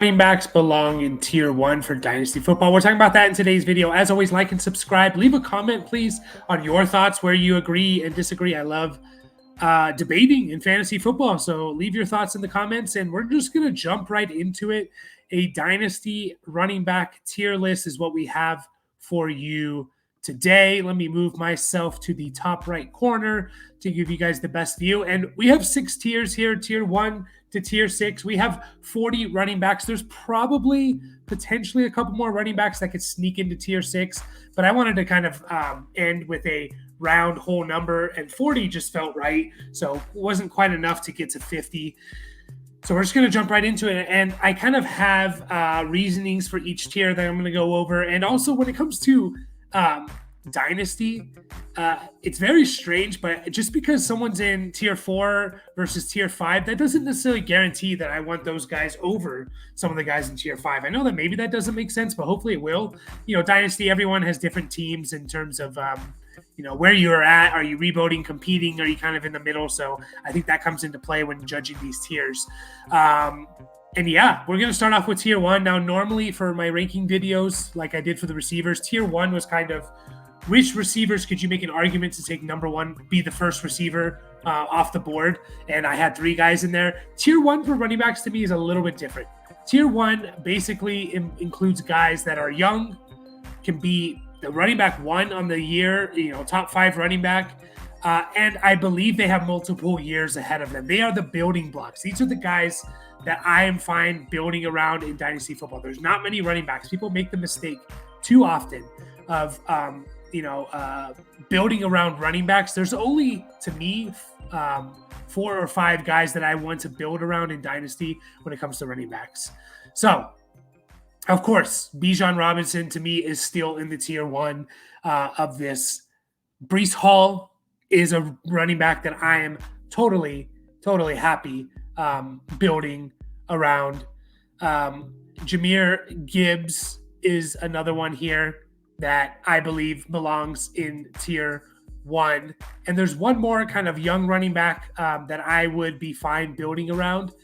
Running backs belong in tier 1 for dynasty football. We're talking about that in today's video. As always, like and subscribe. Leave a comment, please, on your thoughts, where you agree and disagree. I love debating in fantasy football. So leave your thoughts in the comments, and we're just going to jump right into it. A dynasty running back tier list is what we have for you today. Let me move myself to the top right corner to give you guys the best view. And we have 6 tiers here, tier 1 to tier 6. We have 40 running backs. There's probably potentially a couple more running backs that could sneak into tier 6, but I wanted to kind of end with a round whole number, and 40 just felt right. So it wasn't quite enough to get to 50. So we're just going to jump right into it. And I kind of have reasonings for each tier that I'm going to go over. And also when it comes to dynasty, it's very strange, but just because someone's in tier 4 versus tier 5, that doesn't necessarily guarantee that I want those guys over some of the guys in tier 5. I know that maybe that doesn't make sense, but hopefully it will. Dynasty, everyone has different teams in terms of where you're at. Are you rebuilding, competing? Are you kind of in the middle? So I think that comes into play when judging these tiers. And yeah, we're going to start off with tier 1. Now, normally for my ranking videos, like I did for the receivers, tier 1 was kind of which receivers could you make an argument to take number 1, be the first receiver off the board? And I had 3 guys in there. Tier 1 for running backs to me is a little bit different. Tier 1 basically includes guys that are young, can be the running back 1 on the year, top 5 running back. And I believe they have multiple years ahead of them. They are the building blocks. These are the guys that I am fine building around in dynasty football. There's not many running backs. People make the mistake too often of building around running backs. There's only, to me, 4 or 5 guys that I want to build around in dynasty when it comes to running backs. So, of course, Bijan Robinson to me is still in the tier 1 of this. Breece Hall is a running back that I am totally happy building around. Jahmyr Gibbs is another one here that I believe belongs in tier 1. And there's one more kind of young running back that I would be fine building around.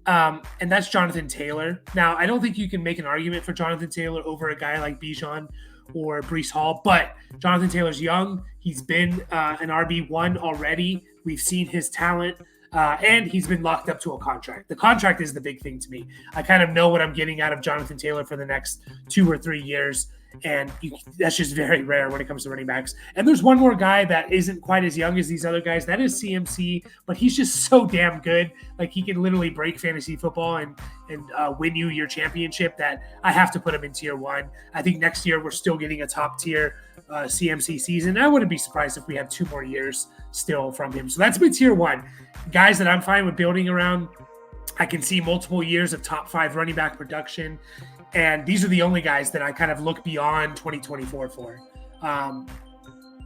And that's Jonathan Taylor. Now, I don't think you can make an argument for Jonathan Taylor over a guy like Bijan or Breece Hall, but Jonathan Taylor's young. He's been an RB1 already. We've seen his talent, and he's been locked up to a contract. The contract is the big thing to me. I kind of know what I'm getting out of Jonathan Taylor for the next 2 or 3 years, and that's just very rare when it comes to running backs. And there's one more guy that isn't quite as young as these other guys. That is CMC, but he's just so damn good. Like, he can literally break fantasy football and win you your championship that I have to put him in tier 1. I think next year we're still getting a top tier CMC season. I wouldn't be surprised if we have 2 more years still from him. So that's my tier 1. Guys that I'm fine with building around. I can see multiple years of top 5 running back production. And these are the only guys that I kind of look beyond 2024 for.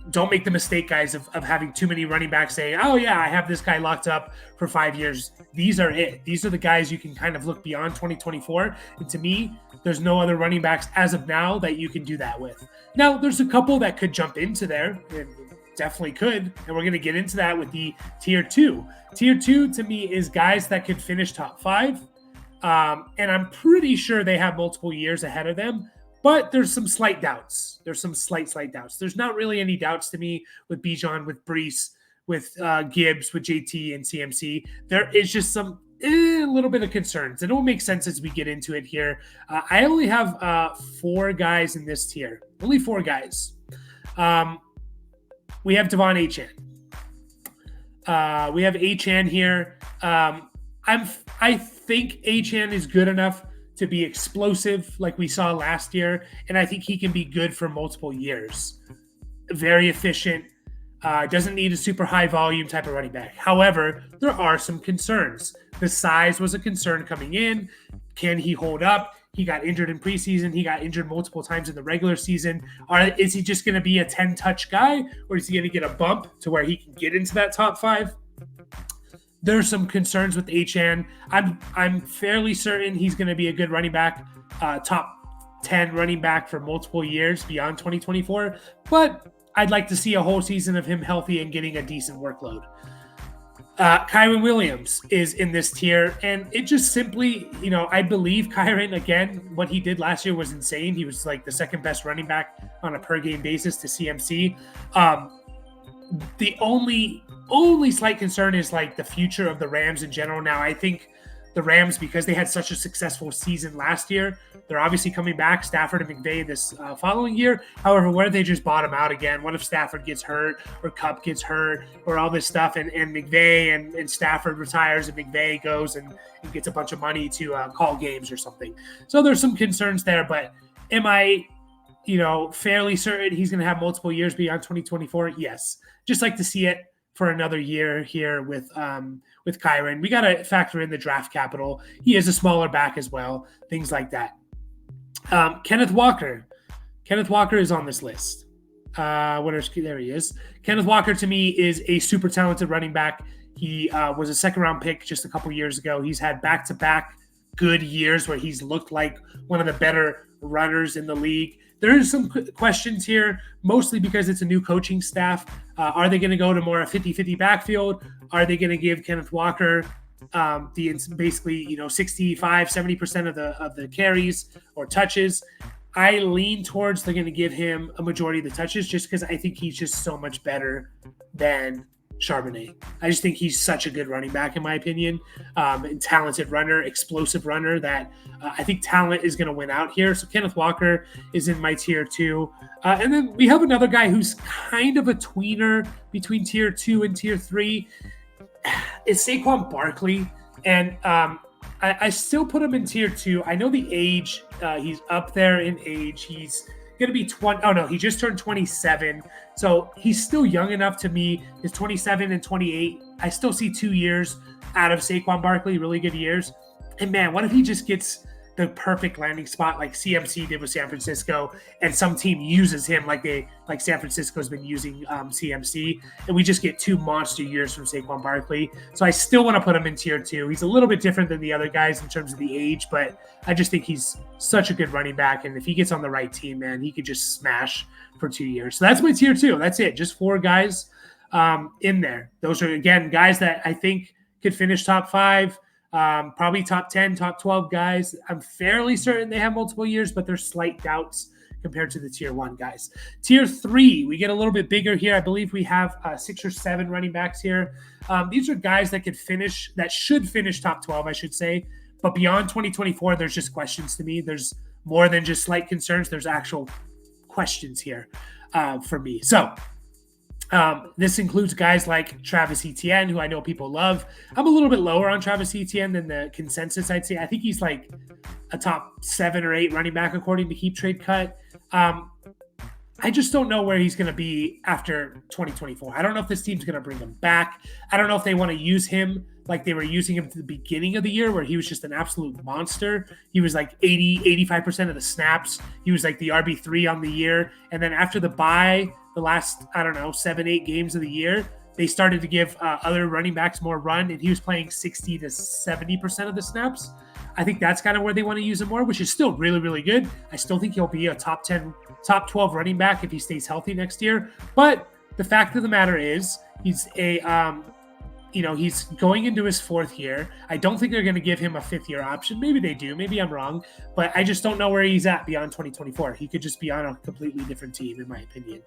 Don't make the mistake, guys, of having too many running backs saying, oh, yeah, I have this guy locked up for 5 years. These are it. These are the guys you can kind of look beyond 2024. And to me, there's no other running backs as of now that you can do that with. Now, there's a couple that could jump into there. And definitely could. And we're going to get into that with the tier 2. Tier 2 to me is guys that could finish top 5. And I'm pretty sure they have multiple years ahead of them, but there's some slight doubts. There's some slight doubts. There's not really any doubts to me with Bijan, with Breece, with Gibbs, with JT and CMC. There is just some a little bit of concerns. And it will make sense as we get into it here. I only have 4 guys in this tier. Only 4 guys. We have Devon Achane. We have Achane here. I think Achane is good enough to be explosive like we saw last year, and I think he can be good for multiple years. Very efficient. Doesn't need a super high volume type of running back. However, there are some concerns. The size was a concern coming in. Can he hold up? He got injured in preseason. He got injured multiple times in the regular season. Is he just going to be a 10-touch guy, or is he going to get a bump to where he can get into that top 5? There's some concerns with Achane. I'm fairly certain he's going to be a good running back, top 10 running back for multiple years beyond 2024. But I'd like to see a whole season of him healthy and getting a decent workload. Kyron Williams is in this tier, and it just simply, I believe Kyron, again, what he did last year was insane. He was like the second best running back on a per game basis to CMC. The only slight concern is like the future of the Rams in general. Now, I think the Rams, because they had such a successful season last year, they're obviously coming back, Stafford and McVay, this following year. However, what if they just bottom out again? What if Stafford gets hurt or Kupp gets hurt or all this stuff, and McVay and Stafford retires and McVay goes and gets a bunch of money to call games or something? So there's some concerns there, but am I fairly certain he's going to have multiple years beyond 2024? Yes. Just like to see it for another year here with Kyron. We got to factor in the draft capital. He is a smaller back as well, things like that. Kenneth Walker. Kenneth Walker is on this list. There he is. Kenneth Walker, to me, is a super talented running back. He was a second-round pick just a couple years ago. He's had back-to-back good years where he's looked like one of the better runners in the league. There are some questions here, mostly because it's a new coaching staff. Are they going to go to more a 50-50 backfield? Are they going to give Kenneth Walker basically 65, 70% of the carries or touches? I lean towards they're going to give him a majority of the touches just because I think he's just so much better than Charbonnet. I just think he's such a good running back, in my opinion, and talented runner, explosive runner that I think talent is going to win out here. So Kenneth Walker is in my tier 2. And then we have another guy who's kind of a tweener between tier 2 and tier 3. It's Saquon Barkley. And I still put him in tier 2. I know the age, he's up there in age. He's going to be 20. Oh, no, he just turned 27. So he's still young enough to me. He's 27 and 28. I still see 2 years out of Saquon Barkley, really good years. And man, what if he just gets the perfect landing spot like CMC did with San Francisco, and some team uses him like San Francisco's been using CMC, and we just get 2 monster years from Saquon Barkley. So I still want to put him in tier 2. He's a little bit different than the other guys in terms of the age, but I just think he's such a good running back, and if he gets on the right team, man, he could just smash for 2 years. So that's my tier 2. That's it. Just 4 guys in there. Those are, again, guys that I think could finish top 5. Probably top 10, top 12 guys. I'm fairly certain they have multiple years, but there's slight doubts compared to the tier 1 guys. Tier 3, we get a little bit bigger here. I believe we have 6 or 7 running backs here. These are guys that should finish top 12, I should say. But beyond 2024, there's just questions to me. There's more than just slight concerns. There's actual questions here for me. So this includes guys like Travis Etienne, who I know people love. I'm a little bit lower on Travis Etienne than the consensus, I'd say. I think he's like a top 7 or 8 running back according to Keep Trade Cut. I just don't know where he's going to be after 2024. I don't know if this team's going to bring him back. I don't know if they want to use him like they were using him at the beginning of the year, where he was just an absolute monster. He was like 85% of the snaps. He was like the RB3 on the year. And then after the bye, the last, 7, 8 games of the year, they started to give other running backs more run, and he was playing 60 to 70% of the snaps. I think that's kind of where they want to use him more, which is still really, really good. I still think he'll be a top 10, top 12 running back if he stays healthy next year. But the fact of the matter is, he's he's going into his 4th year. I don't think they're going to give him a 5th-year option. Maybe they do. Maybe I'm wrong. But I just don't know where he's at beyond 2024. He could just be on a completely different team, in my opinion.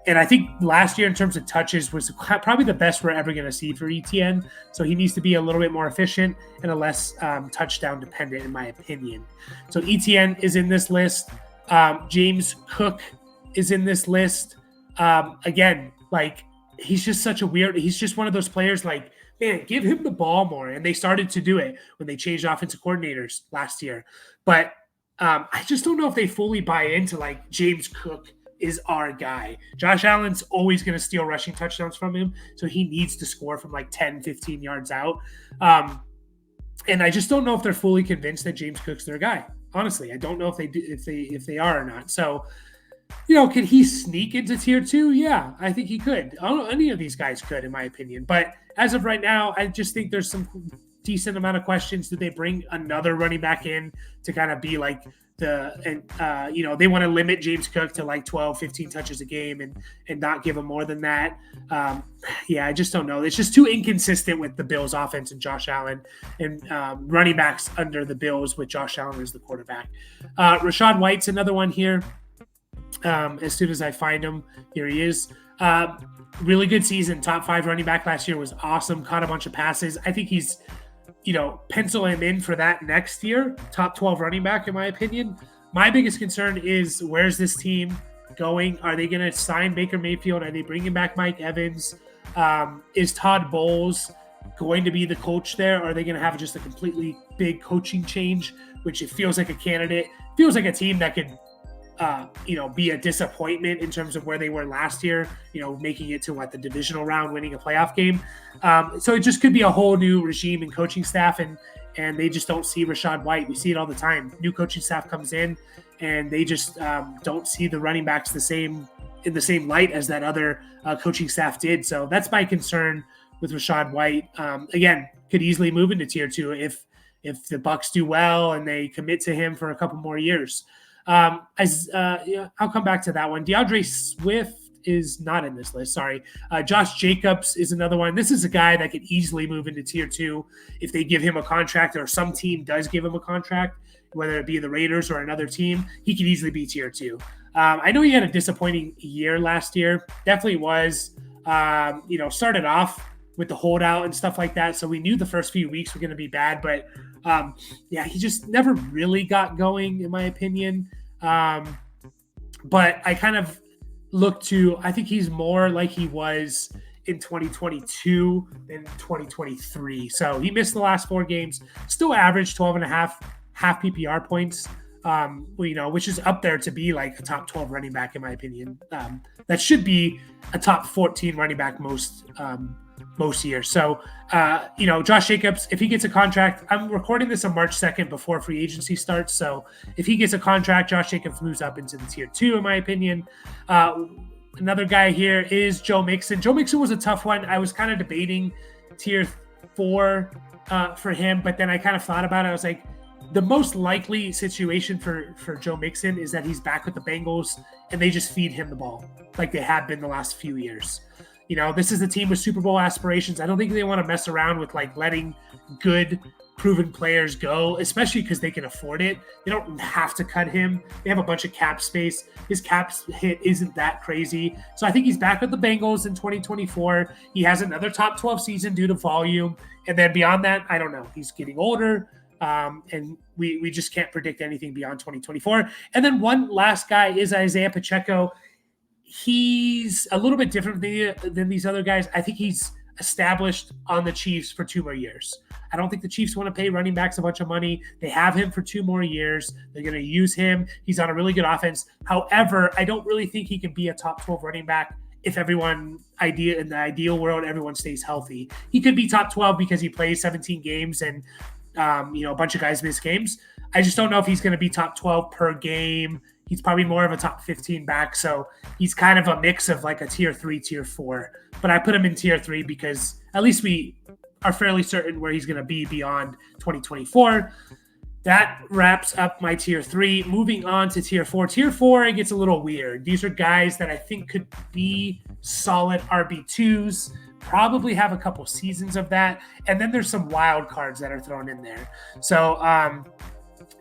And I think last year, in terms of touches, was probably the best we're ever going to see for Etienne. So he needs to be a little bit more efficient and a less touchdown dependent, in my opinion. So Etienne is in this list. James Cook is in this list. Again, he's just he's just one of those players, like, man, give him the ball more. And they started to do it when they changed offensive coordinators last year. But I just don't know if they fully buy into, like, James Cook is our guy. Josh Allen's always going to steal rushing touchdowns from him. So he needs to score from like 10, 15 yards out. And I just don't know if they're fully convinced that James Cook's their guy. Honestly, I don't know if they do, if they are or not. So, could he sneak into tier 2? Yeah, I think he could. Any of these guys could, in my opinion. But as of right now, I just think there's some decent amount of questions. Did they bring another running back in to kind of be like they want to limit James Cook to like 12, 15 touches a game and not give him more than that. I just don't know. It's just too inconsistent with the Bills offense and Josh Allen and running backs under the Bills with Josh Allen as the quarterback. Rachaad White's another one here. As soon as I find him, here he is. Really good season. Top 5 running back last year, was awesome. Caught a bunch of passes. I think he's, pencil him in for that next year. Top 12 running back, in my opinion. My biggest concern is, where's this team going? Are they going to sign Baker Mayfield? Are they bringing back Mike Evans? Is Todd Bowles going to be the coach there? Or are they going to have just a completely big coaching change, which it feels like a candidate, feels like a team that could be a disappointment in terms of where they were last year, making it to the divisional round, winning a playoff game. So it just could be a whole new regime and coaching staff, and they just don't see Rachaad White. We see it all the time. New coaching staff comes in and they just don't see the running backs in the same light as that other coaching staff did. So that's my concern with Rachaad White. Again, could easily move into tier 2 if the Bucs do well and they commit to him for a couple more years. I'll come back to that one. DeAndre Swift is not in this list. Sorry. Josh Jacobs is another one. This is a guy that could easily move into tier 2 if they give him a contract, or some team does give him a contract, whether it be the Raiders or another team. He could easily be tier 2. I know he had a disappointing year last year. Definitely was. Started off with the holdout and stuff like that. So we knew the first few weeks were going to be bad, but he just never really got going, in my opinion. But I kind of I think he's more like he was in 2022 than 2023. So he missed the last 4 games, still averaged 12 and a half PPR points, which is up there to be like a top 12 running back, in my opinion. That should be a top 14 running back most years. So, Josh Jacobs, if he gets a contract, I'm recording this on March 2nd before free agency starts. So if he gets a contract, Josh Jacobs moves up into the tier 2, in my opinion. Another guy here is Joe Mixon. Joe Mixon was a tough one. I was kind of debating tier 4 for him, but then I kind of thought about it. I was like, the most likely situation for Joe Mixon is that he's back with the Bengals and they just feed him the ball like they have been the last few years. This is a team with Super Bowl aspirations. I don't think they want to mess around with letting good, proven players go, especially because they can afford it. They don't have to cut him. They have a bunch of cap space. His cap hit isn't that crazy. So I think he's back with the Bengals in 2024. He has another top 12 season due to volume. And then beyond that, I don't know. He's getting older. And we just can't predict anything beyond 2024. And then one last guy is Isaiah Pacheco. He's a little bit different than these other guys. I think he's established on the Chiefs for 2 more years. I don't think the Chiefs want to pay running backs a bunch of money. They have him for 2 more years. They're going to use him. He's on a really good offense. However, I don't really think he can be a top 12 running back if in the ideal world, everyone stays healthy. He could be top 12 because he plays 17 games and a bunch of guys miss games. I just don't know if he's going to be top 12 per game. He's probably more of a top 15 back. So he's kind of a mix of like a tier 3, tier 4. But I put him in tier 3 because at least we are fairly certain where he's going to be beyond 2024. That wraps up my tier 3. Moving on to tier 4. Tier 4, it gets a little weird. These are guys that I think could be solid RB2s, probably have a couple seasons of that. And then there's some wild cards that are thrown in there. So,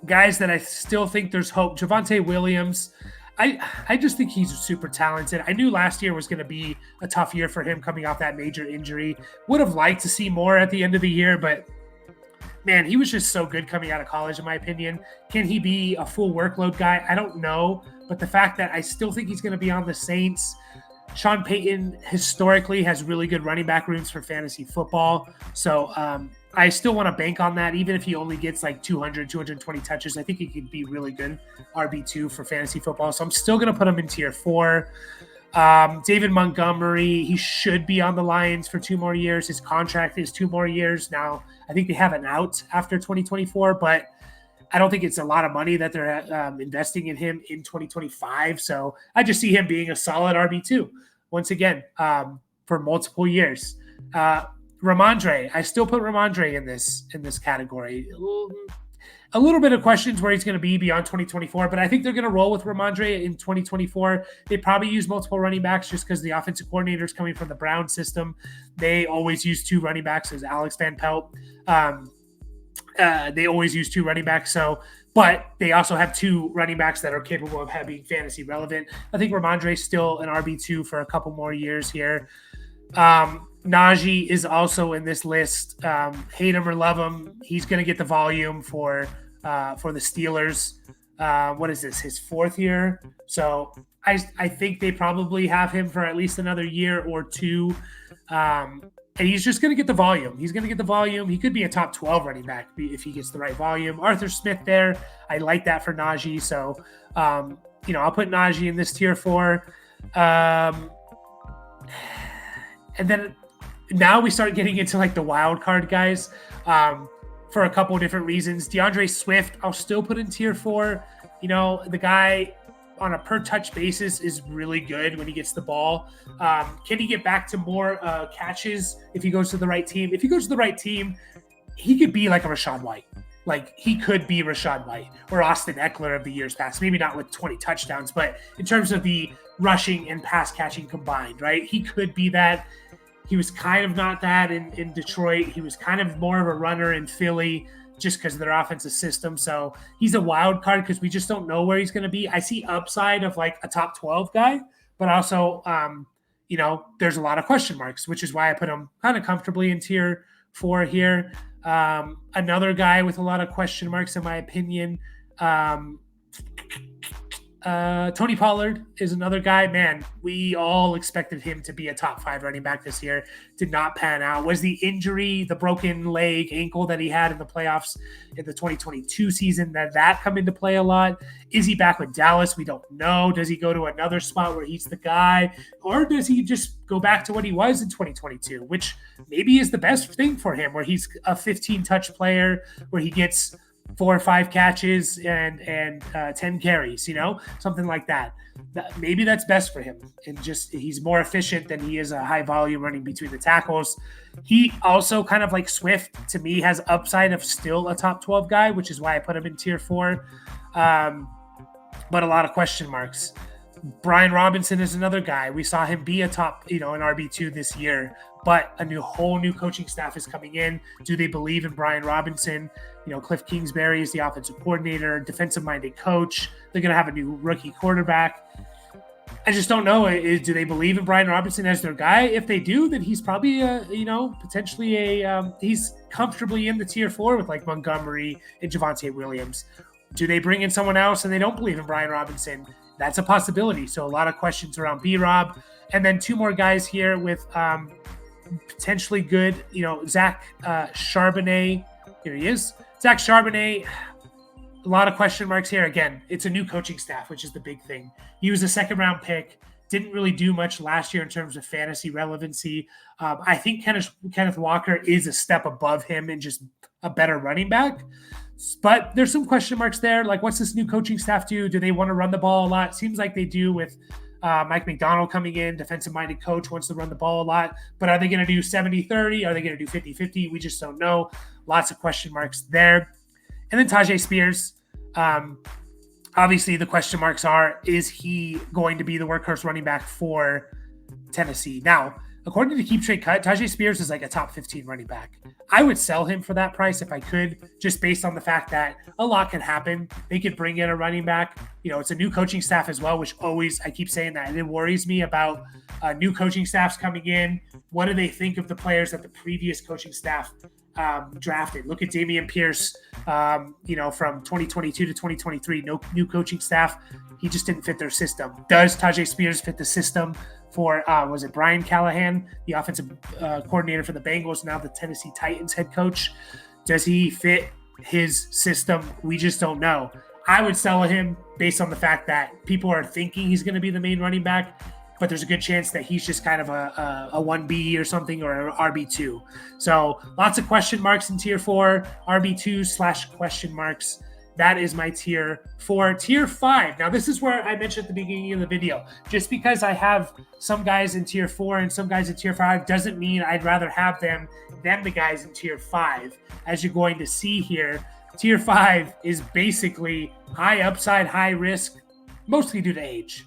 guys that I still think there's hope. Javonte Williams, I just think he's super talented. I knew last year was going to be a tough year for him coming off that major injury. Would have liked to see more at the end of the year, but man, he was just so good coming out of college, in my opinion. Can he be a full workload guy? I don't know, but the fact that I still think he's going to be on the Saints. Sean Payton historically has really good running back rooms for fantasy football. So I still want to bank on that. Even if he only gets like 200, 220 touches, I think he could be really good RB2 for fantasy football. So I'm still going to put him in tier 4. David Montgomery, he should be on the Lions for 2 more years. His contract is 2 more years. Now, I think they have an out after 2024, but I don't think it's a lot of money that they're investing in him in 2025. So I just see him being a solid RB2 once again for multiple years. Ramondre, I still put Ramondre in this category. A little bit of questions where he's going to be beyond 2024, but I think they're going to roll with Ramondre in 2024. They probably use multiple running backs just because the offensive coordinator is coming from the Brown system. They always use two running backs, as Alex Van Pelt. They always use two running backs. So, but they also have two running backs that are capable of being fantasy relevant. I think Ramondre is still an RB2 for a couple more years here. Najee is also in this list. Hate him or love him, he's going to get the volume for the Steelers. What is this? His fourth year. So I think they probably have him for at least another year or two. And he's just going to get the volume. He's going to get the volume. He could be a top 12 running back if he gets the right volume. Arthur Smith there. I like that for Najee. So, I'll put Najee in this tier 4. And then now we start getting into like the wild card guys for a couple of different reasons. DeAndre Swift, I'll still put in tier 4. The guy on a per touch basis is really good when he gets the ball. Can he get back to more catches if he goes to the right team? If he goes to the right team, he could be like a Rachaad White. Like he could be Rachaad White or Austin Eckler of the years past. Maybe not with 20 touchdowns, but in terms of the rushing and pass catching combined, right? He could be that. He was kind of not that in Detroit. He was kind of more of a runner in Philly just because of their offensive system. So he's a wild card because we just don't know where he's going to be. I see upside of like a top 12 guy, but also, there's a lot of question marks, which is why I put him kind of comfortably in tier 4 here. Another guy with a lot of question marks, in my opinion, Tony Pollard is another guy. Man, we all expected him to be a top 5 running back this year. Did not pan out. Was the injury, the broken leg, ankle that he had in the playoffs in the 2022 season, that come into play a lot? Is he back with Dallas? We don't know. Does he go to another spot where he's the guy? Or does he just go back to what he was in 2022, which maybe is the best thing for him, where he's a 15-touch player, where he gets 4 or 5 catches and 10 carries, something like that. Maybe that's best for him. And just he's more efficient than he is a high volume running between the tackles. He also kind of like Swift, to me, has upside of still a top 12 guy, which is why I put him in tier 4. But a lot of question marks. Brian Robinson is another guy. We saw him be a top, an RB2 this year, but a whole new coaching staff is coming in. Do they believe in Brian Robinson? Cliff Kingsbury is the offensive coordinator, defensive-minded coach. They're going to have a new rookie quarterback. I just don't know. Do they believe in Brian Robinson as their guy? If they do, then he's probably potentially he's comfortably in the tier 4 with like Montgomery and Javonte Williams. Do they bring in someone else and they don't believe in Brian Robinson? That's a possibility. So a lot of questions around B-Rob. And then 2 more guys here with potentially good, Zach Charbonnet. Here he is. Zach Charbonnet, a lot of question marks here. Again, it's a new coaching staff, which is the big thing. He was a 2nd-round pick. Didn't really do much last year in terms of fantasy relevancy. I think Kenneth Walker is a step above him and just a better running back. But there's some question marks there. Like, what's this new coaching staff do? Do they want to run the ball a lot? Seems like they do with Mike McDonald coming in, defensive-minded coach, wants to run the ball a lot. But are they going to do 70-30? Are they going to do 50-50? We just don't know. Lots of question marks there. And then Tajay Spears. Obviously, the question marks are, is he going to be the workhorse running back for Tennessee? Now, according to Keep Trade Cut, Tajay Spears is like a top 15 running back. I would sell him for that price if I could, just based on the fact that a lot can happen. They could bring in a running back. It's a new coaching staff as well, which always, I keep saying that, and it worries me about new coaching staffs coming in. What do they think of the players that the previous coaching staff drafted? Look at Dameon Pierce, from 2022 to 2023, no new coaching staff. He just didn't fit their system. Does Tajay Spears fit the system for, was it Brian Callahan, the offensive coordinator for the Bengals, now the Tennessee Titans head coach? Does he fit his system? We just don't know. I would sell him based on the fact that people are thinking he's going to be the main running back, but there's a good chance that he's just kind of a 1B or something, or an RB2. So lots of question marks in tier 4, RB2 / question marks. That is my tier 4. Tier 5. Now, this is where I mentioned at the beginning of the video. Just because I have some guys in tier 4 and some guys in tier 5 doesn't mean I'd rather have them than the guys in tier 5. As you're going to see here, tier 5 is basically high upside, high risk, mostly due to age.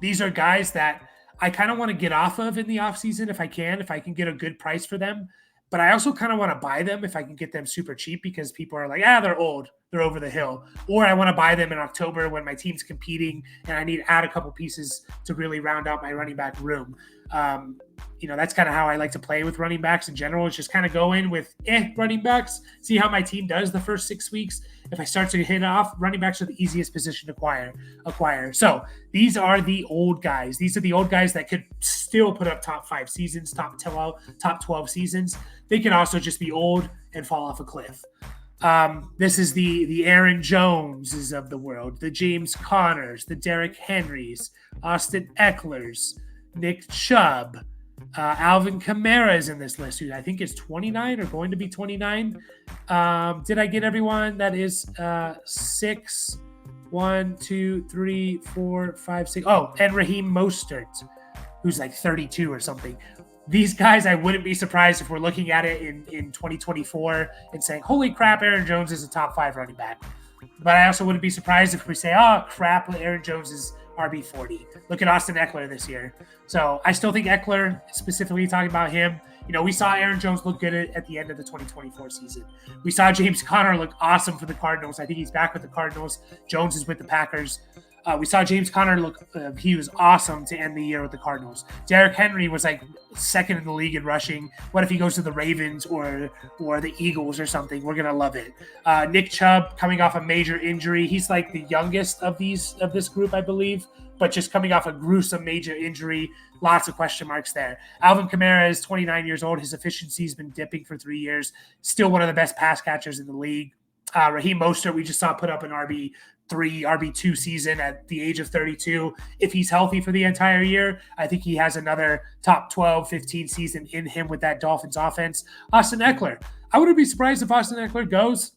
These are guys that I kind of want to get off of in the offseason if I can get a good price for them. But I also kind of want to buy them if I can get them super cheap, because people are like, they're old, they're over the hill. Or I want to buy them in October when my team's competing and I need to add a couple pieces to really round out my running back room. That's kind of how I like to play with running backs in general. It's just kind of go in with running backs, see how my team does the first 6 weeks. If I start to hit off, running backs are the easiest position to acquire. So these are the old guys. These are the old guys that could still put up top 5 seasons, top 12 seasons. They can also just be old and fall off a cliff. This is the Aaron Joneses of the world, the James Connors, the Derrick Henrys, Austin Ecklers, Nick Chubb, Alvin Kamara is in this list, who I think is 29 or going to be 29. Did I get everyone? That is 6, 1, 2, 3, 4, 5, 6. Oh, and Raheem Mostert, who's like 32 or something. These guys, I wouldn't be surprised if we're looking at it in 2024 and saying, holy crap, Aaron Jones is a top 5 running back. But I also wouldn't be surprised if we say, oh crap, Aaron Jones is RB40. Look at Austin Eckler this year. So I still think Eckler, specifically talking about him, we saw Aaron Jones look good at the end of the 2024 season. We saw James Conner look awesome for the Cardinals. I think he's back with the Cardinals. Jones is with the Packers. We saw James Conner he was awesome to end the year with the Cardinals. Derrick Henry was like second in the league in rushing. What if he goes to the Ravens or the Eagles or something? We're going to love it. Nick Chubb coming off a major injury. He's like the youngest of this group, I believe, but just coming off a gruesome major injury. Lots of question marks there. Alvin Kamara is 29 years old. His efficiency's been dipping for 3 years. Still one of the best pass catchers in the league. Raheem Mostert, we just saw put up an RB3, RB2 season at the age of 32. If he's healthy for the entire year, I think he has another top 12, 15 season in him with that Dolphins offense. Austin Eckler. I wouldn't be surprised if Austin Eckler goes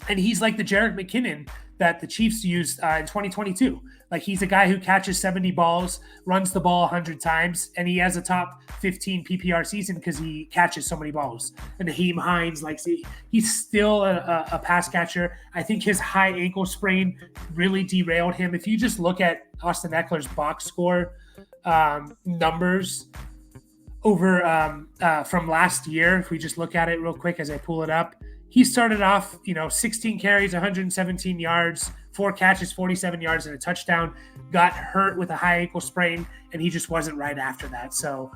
and he's like the Jerick McKinnon that the Chiefs used in 2022. Like, he's a guy who catches 70 balls, runs the ball 100 times, and he has a top 15 PPR season because he catches so many balls. And Naheem Hines, he's still a pass catcher. I think his high ankle sprain really derailed him. If you just look at Austin Eckler's box score numbers over from last year, if we just look at it real quick as I pull it up, he started off, 16 carries, 117 yards, 4 catches, 47 yards, and a touchdown. Got hurt with a high ankle sprain, and he just wasn't right after that. So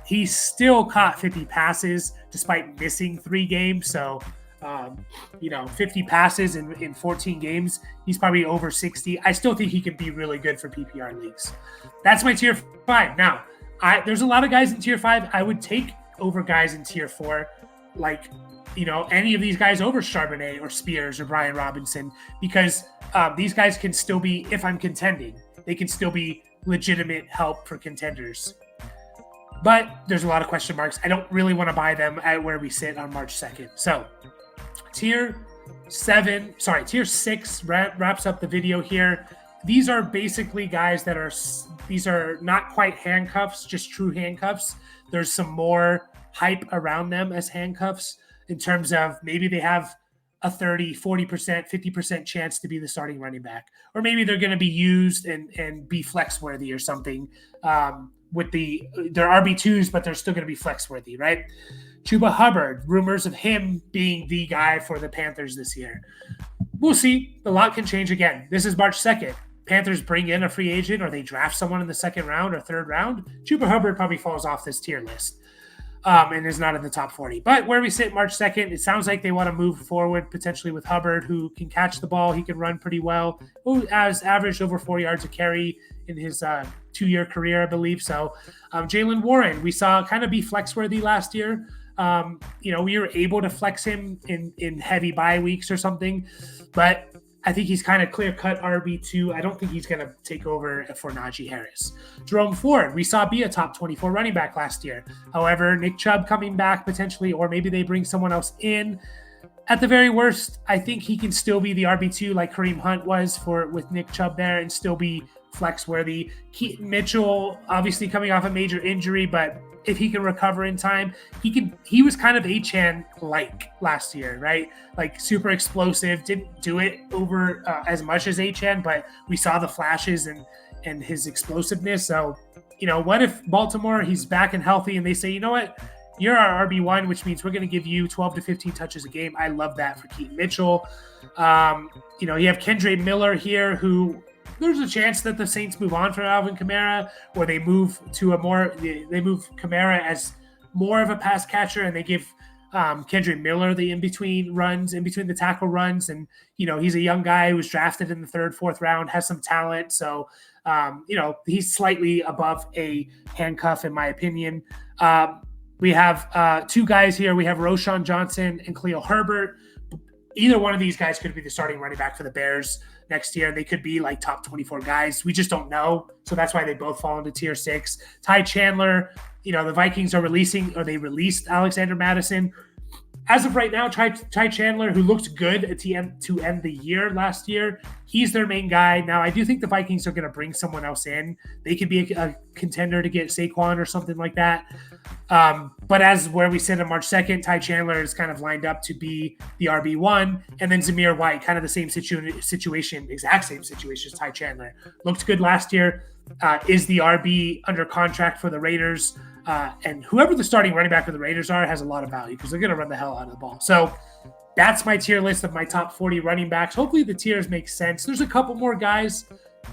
he still caught 50 passes despite missing 3 games. So, 50 passes in 14 games. He's probably over 60. I still think he could be really good for PPR leagues. That's my tier 5. Now, there's a lot of guys in tier 5 I would take over guys in tier 4, like any of these guys over Charbonnet or Spears or Brian Robinson, because these guys can still be, if I'm contending, they can still be legitimate help for contenders. But there's a lot of question marks. I don't really want to buy them at where we sit on March 2nd. So tier 6 wraps up the video here. These are basically guys these are not quite handcuffs, just true handcuffs. There's some more hype around them as handcuffs, in terms of maybe they have a 30, 40%, 50% chance to be the starting running back. Or maybe they're going to be used and be flex worthy or something with they're RB2s, but they're still going to be flex worthy, right? Chuba Hubbard, rumors of him being the guy for the Panthers this year. We'll see. A lot can change again. This is March 2nd. Panthers bring in a free agent or they draft someone in the 2nd round or 3rd round. Chuba Hubbard probably falls off this tier list. And is not in the top 40. But where we sit March 2nd, it sounds like they want to move forward potentially with Hubbard, who can catch the ball. He can run pretty well. Who has averaged over 4 yards a carry in his 2-year career, I believe. So Jaylen Warren, we saw kind of be flex-worthy last year. We were able to flex him in heavy bye weeks or something. But I think he's kind of clear-cut RB2. I don't think he's going to take over for Najee Harris. Jerome Ford, we saw be a top 24 running back last year. However, Nick Chubb coming back potentially, or maybe they bring someone else in. at the very worst, I think he can still be the RB2 like Kareem Hunt was with Nick Chubb there and still be flex worthy. Keaton Mitchell, obviously coming off a major injury, but if he can recover in time, he was kind of Achane like last year, right? Like super explosive, didn't do it over as much as Achane, but we saw the flashes and his explosiveness. So, what if Baltimore, he's back and healthy and they say, you know what? You're our RB1, which means we're going to give you 12 to 15 touches a game. I love that for Keaton Mitchell. You have Kendre Miller here, who there's a chance that the Saints move on from Alvin Kamara, or they move Kamara as more of a pass catcher, and they give Kendre Miller the in between the tackle runs, and he's a young guy who was drafted in the 3rd, 4th round, has some talent, so he's slightly above a handcuff in my opinion. We have 2 guys here. We have Roshan Johnson and Khalil Herbert. Either one of these guys could be the starting running back for the Bears next year. They could be like top 24 guys. We just don't know. So that's why they both fall into tier 6. Ty Chandler, the Vikings released Alexander Madison. As of right now, Ty Chandler, who looked good to end the year last year, he's their main guy. Now, I do think the Vikings are going to bring someone else in. They could be a contender to get Saquon or something like that. But as where we sit on March 2nd, Ty Chandler is kind of lined up to be the RB1. And then Zamir White, kind of the same situation, exact same situation as Ty Chandler. Looked good last year, is the RB under contract for the Raiders. And whoever the starting running back for the Raiders has a lot of value because they're going to run the hell out of the ball. So that's my tier list of my top 40 running backs. Hopefully the tiers make sense. There's a couple more guys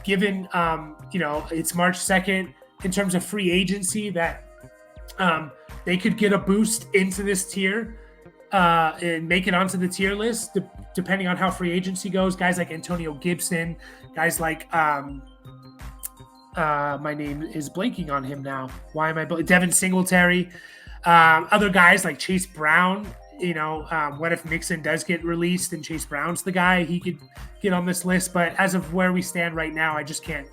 given, it's March 2nd in terms of free agency that they could get a boost into this tier and make it onto the tier list depending on how free agency goes. Guys like Antonio Gibson, guys like my name is blanking on him now. Why am I Devin Singletary? Other guys like Chase Brown. What if Mixon does get released and Chase Brown's the guy? He could get on this list. But as of where we stand right now, I just can't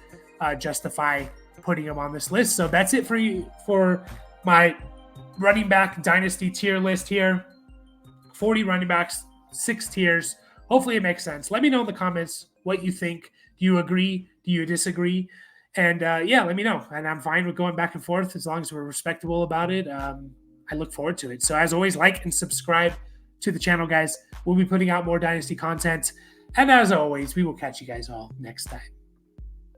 justify putting him on this list. So that's it for my running back dynasty tier list here. 40 running backs, 6 tiers. Hopefully it makes sense. Let me know in the comments what you think. Do you agree? Do you disagree? And let me know. And I'm fine with going back and forth as long as we're respectable about it. I look forward to it. So as always, like and subscribe to the channel, guys. We'll be putting out more Dynasty content. And as always, we will catch you guys all next time.